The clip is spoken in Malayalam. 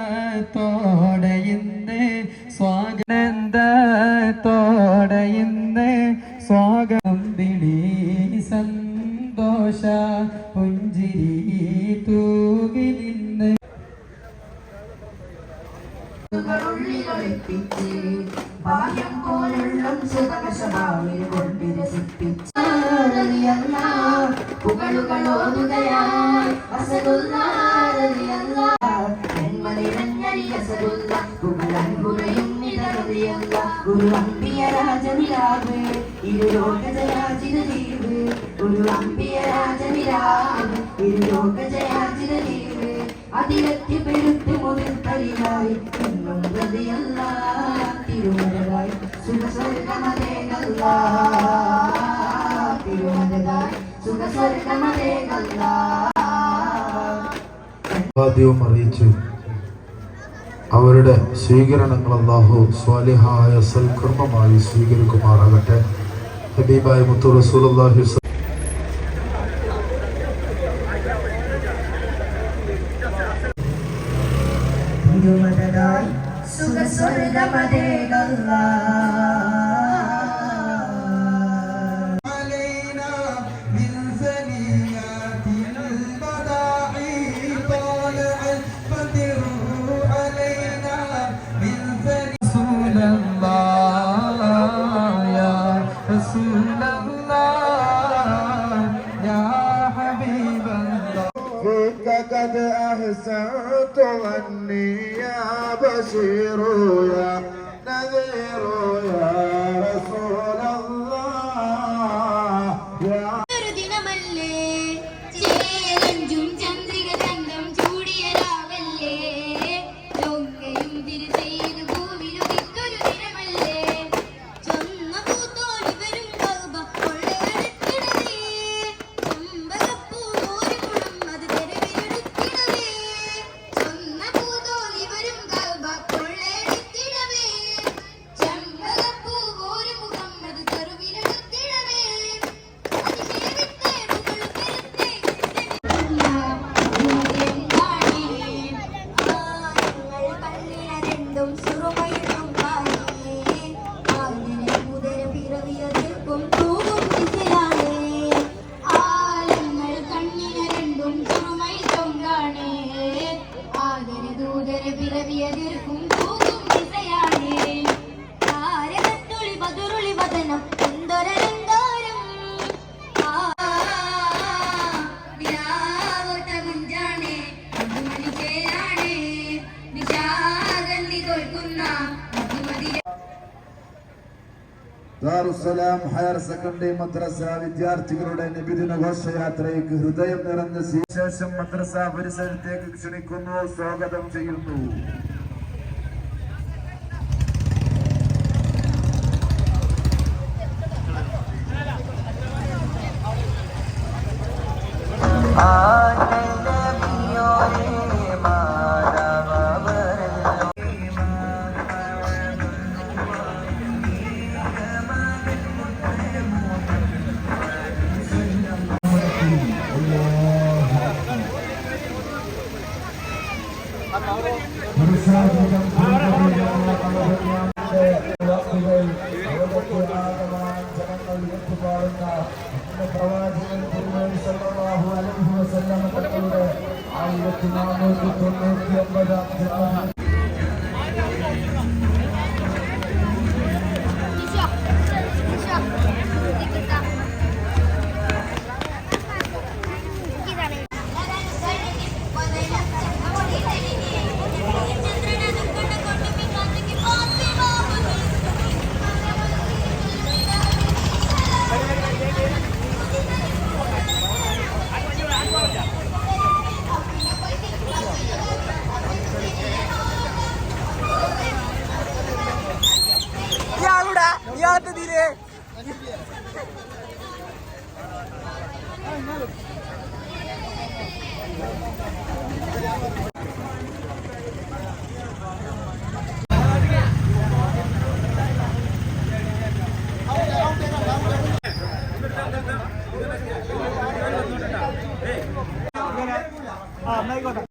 ആനന്ദത്തോടെ ഇന്ന് സ്വാഗതത്തോടെ ഇന്ന് സ്വാഗതം വിളി സന്തോഷ പുഞ്ചിരി തൂകി നിന്ന് ഭാഗ്യം പോലുള്ള സുഖവശഭാവിൽ കൊണ്ട് രസിപ്പിച്ച പുകളുകളോടുകയായി ഒരു അമ്പിയ രാജനിലാവ് ഇരുലോക ജയാചിത ജീവ് ഒരു അമ്പിയ രാജനിലാവ് ഇരുലോക ജയാചിത ജീവ് അതിലെത്തി പെരുത്ത് മുതിർത്തലിലായി എന്നും പ്രതിയല്ല തിരുവരതായി സുഖസ്വർഗമതേകല്ല തിരുവരതായി സുഖസ്വർഗമതേകല്ല ആദ്യവും അറിയിച്ചു. അവരുടെ സ്വീകരണങ്ങൾ അല്ലാഹു സ്വാലിഹായ സൽക്കർമ്മമായി സ്വീകരിക്കുമാറാകട്ടെ. ഹബീബായ മുത്തു റസൂലുള്ളാഹി തിരുവരതായി സുഖസ്വർഗമതേകല്ല قد أحسنت ظني يا بشير يا نذير يا رسول الله يا ദാറുസ്സലാം ഹയർ സെക്കൻഡറി മദ്രസ വിദ്യാർത്ഥികളുടെ നബിദിന ഘോഷയാത്രയ്ക്ക് ഹൃദയം നിറഞ്ഞ ശേഷം മദ്രസ പരിസരത്തേക്ക് ക്ഷണിക്കുന്നു, സ്വാഗതം ചെയ്യുന്നു. പ്രവാചകൻ 1499 ഇയാളുടെ ഇയാളത്തെ തീരെ ആയിക്കോട്ടെ